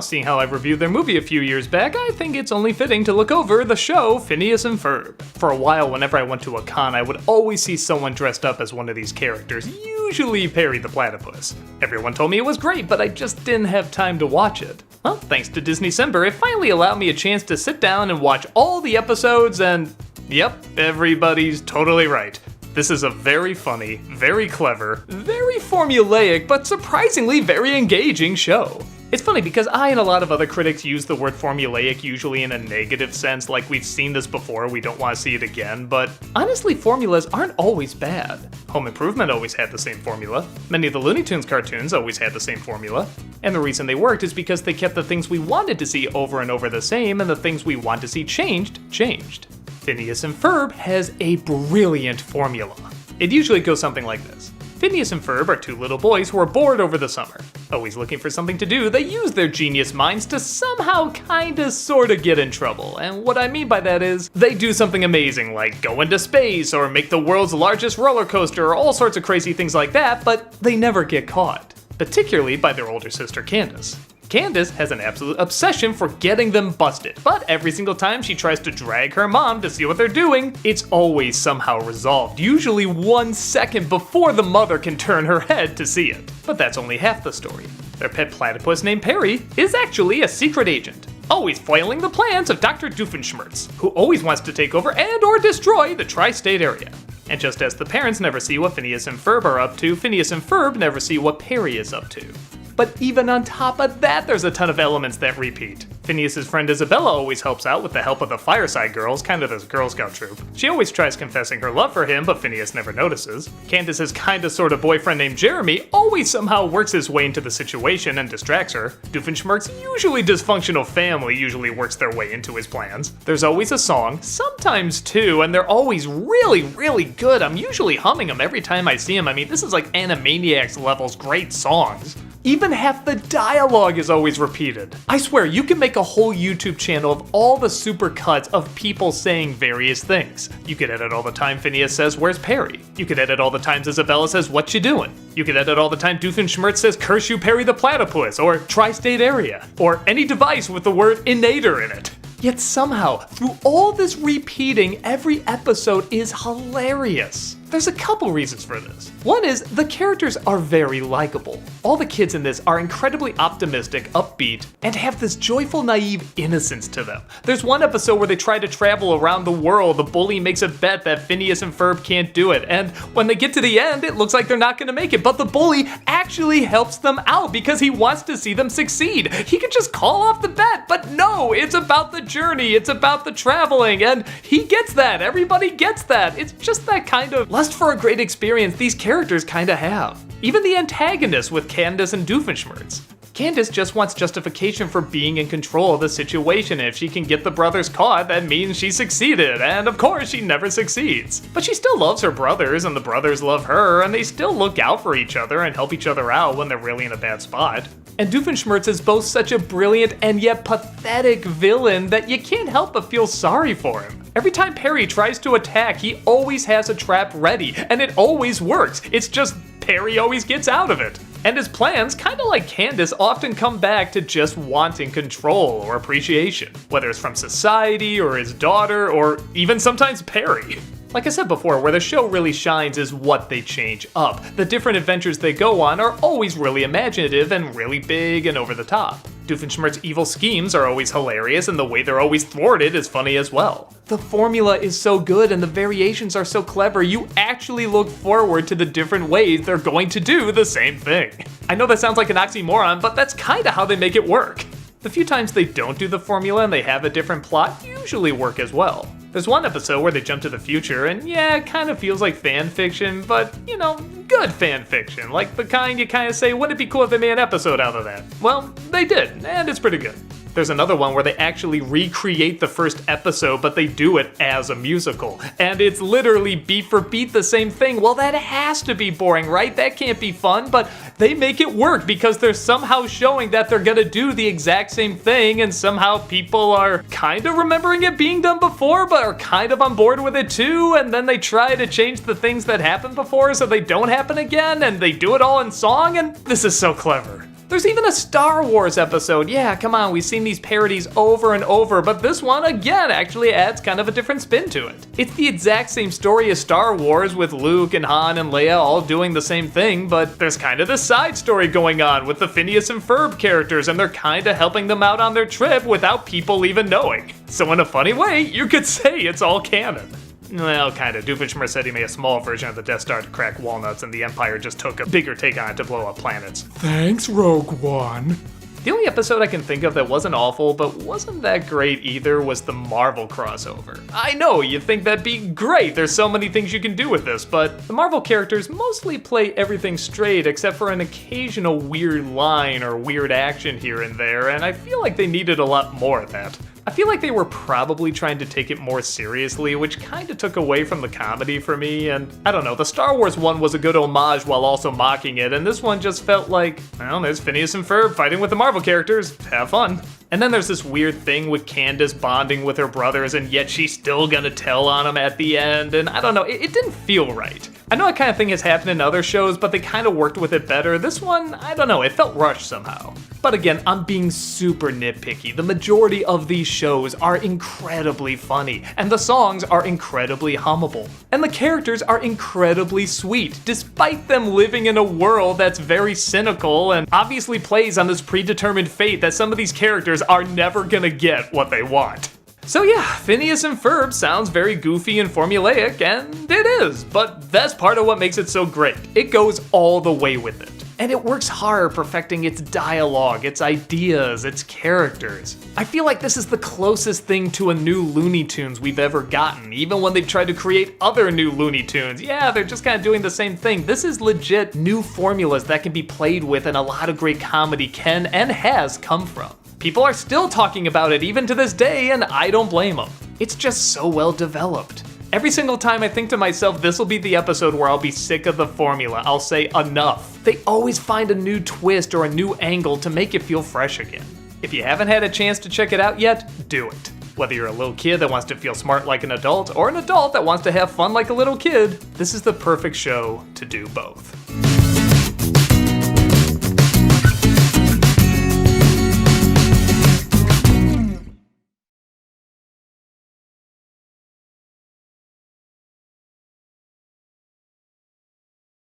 seeing how I reviewed their movie a few years back, I think it's only fitting to look over the show Phineas and Ferb. For a while, whenever I went to a con, I would always see someone dressed up as one of these characters, usually Perry the Platypus. Everyone told me it was great, but I just didn't have time to watch it. Well, thanks to DisneyCember, it finally allowed me a chance to sit down and watch all the episodes and... Yep, everybody's totally right. This is a very funny, very clever, very formulaic, but surprisingly very engaging show. It's funny because I and a lot of other critics use the word formulaic usually in a negative sense, like we've seen this before, we don't want to see it again, but honestly formulas aren't always bad. Home Improvement always had the same formula, many of the Looney Tunes cartoons always had the same formula, and the reason they worked is because they kept the things we wanted to see over and over the same, and the things we want to see changed. Phineas and Ferb has a brilliant formula. It usually goes something like this. Phineas and Ferb are two little boys who are bored over the summer. Always looking for something to do, they use their genius minds to somehow kinda sorta get in trouble. And what I mean by that is, they do something amazing like go into space or make the world's largest roller coaster or all sorts of crazy things like that, but they never get caught. Particularly by their older sister Candace. Candace has an absolute obsession for getting them busted, but every single time she tries to drag her mom to see what they're doing, it's always somehow resolved, usually 1 second before the mother can turn her head to see it. But that's only half the story. Their pet platypus named Perry is actually a secret agent, always foiling the plans of Dr. Doofenshmirtz, who always wants to take over and or destroy the tri-state area. And just as the parents never see what Phineas and Ferb are up to, Phineas and Ferb never see what Perry is up to. But even on top of that, there's a ton of elements that repeat. Phineas's friend Isabella always helps out with the help of the Fireside Girls, kind of this Girl Scout troop. She always tries confessing her love for him, but Phineas never notices. Candace's kinda sorta boyfriend named Jeremy always somehow works his way into the situation and distracts her. Doofenshmirtz's usually dysfunctional family usually works their way into his plans. There's always a song, sometimes two, and they're always really, really good. I'm usually humming them every time I see them. I mean, this is like Animaniacs levels great songs. Even half the dialogue is always repeated. I swear, you can make a whole YouTube channel of all the super cuts of people saying various things. You could edit all the time Phineas says, "Where's Perry?" You could edit all the times Isabella says, "What you doing?" You could edit all the time Doofenshmirtz says, "Curse you, Perry the Platypus," or "Tri-State Area," or any device with the word "inator" in it. Yet somehow, through all this repeating, every episode is hilarious. There's a couple reasons for this. One is, the characters are very likable. All the kids in this are incredibly optimistic, upbeat, and have this joyful, naive innocence to them. There's one episode where they try to travel around the world. The bully makes a bet that Phineas and Ferb can't do it, and when they get to the end, it looks like they're not gonna make it, but the bully actually helps them out because he wants to see them succeed. He could just call off the bet, but no, it's about the journey, it's about the traveling, and he gets that, everybody gets that. It's just that kind of lust for a great experience these characters kinda have. Even the antagonists with Candace and Doofenshmirtz. Candace just wants justification for being in control of the situation. If she can get the brothers caught, that means she succeeded, and of course she never succeeds. But she still loves her brothers, and the brothers love her, and they still look out for each other and help each other out when they're really in a bad spot. And Doofenshmirtz is both such a brilliant and yet pathetic villain that you can't help but feel sorry for him. Every time Perry tries to attack, he always has a trap ready, and it always works. It's just Perry always gets out of it. And his plans, kinda like Candace, often come back to just wanting control or appreciation, whether it's from society or his daughter or even sometimes Perry. Like I said before, where the show really shines is what they change up. The different adventures they go on are always really imaginative and really big and over the top. Doofenshmirtz's evil schemes are always hilarious, and the way they're always thwarted is funny as well. The formula is so good and the variations are so clever, you actually look forward to the different ways they're going to do the same thing. I know that sounds like an oxymoron, but that's kinda how they make it work. The few times they don't do the formula and they have a different plot usually work as well. There's one episode where they jump to the future, and yeah, it kind of feels like fan fiction, but, you know, good fan fiction. Like the kind you kind of say, wouldn't it be cool if they made an episode out of that? Well, they did, and it's pretty good. There's another one where they actually recreate the first episode, but they do it as a musical. And it's literally beat for beat the same thing. Well, that has to be boring, right? That can't be fun, but they make it work because they're somehow showing that they're gonna do the exact same thing, and somehow people are kind of remembering it being done before, but are kind of on board with it too, and then they try to change the things that happened before so they don't happen again, and they do it all in song, and this is so clever. There's even a Star Wars episode. Yeah, come on, we've seen these parodies over and over, but this one, again, actually adds kind of a different spin to it. It's the exact same story as Star Wars, with Luke and Han and Leia all doing the same thing, but there's kind of this side story going on with the Phineas and Ferb characters, and they're kind of helping them out on their trip without people even knowing. So in a funny way, you could say it's all canon. Well, kinda. Doofenshmirtz made a small version of the Death Star to crack walnuts, and the Empire just took a bigger take on it to blow up planets. Thanks, Rogue One. The only episode I can think of that wasn't awful, but wasn't that great either, was the Marvel crossover. I know, you'd think that'd be great, there's so many things you can do with this, but the Marvel characters mostly play everything straight except for an occasional weird line or weird action here and there, and I feel like they needed a lot more of that. I feel like they were probably trying to take it more seriously, which kinda took away from the comedy for me, and I don't know, the Star Wars one was a good homage while also mocking it, and this one just felt like, well, there's Phineas and Ferb fighting with the Marvel characters, have fun. And then there's this weird thing with Candace bonding with her brothers, and yet she's still gonna tell on them at the end, and I don't know, it didn't feel right. I know that kind of thing has happened in other shows, but they kind of worked with it better. This one, I don't know, it felt rushed somehow. But again, I'm being super nitpicky. The majority of these shows are incredibly funny, and the songs are incredibly hummable. And the characters are incredibly sweet, despite them living in a world that's very cynical and obviously plays on this predetermined fate that some of these characters are never gonna get what they want. So yeah, Phineas and Ferb sounds very goofy and formulaic, and it is, but that's part of what makes it so great. It goes all the way with it. And it works hard perfecting its dialogue, its ideas, its characters. I feel like this is the closest thing to a new Looney Tunes we've ever gotten, even when they've tried to create other new Looney Tunes. Yeah, they're just kind of doing the same thing. This is legit new formulas that can be played with, and a lot of great comedy can and has come from. People are still talking about it even to this day, and I don't blame them. It's just so well developed. Every single time I think to myself, this will be the episode where I'll be sick of the formula. I'll say enough. They always find a new twist or a new angle to make it feel fresh again. If you haven't had a chance to check it out yet, do it. Whether you're a little kid that wants to feel smart like an adult, or an adult that wants to have fun like a little kid, this is the perfect show to do both.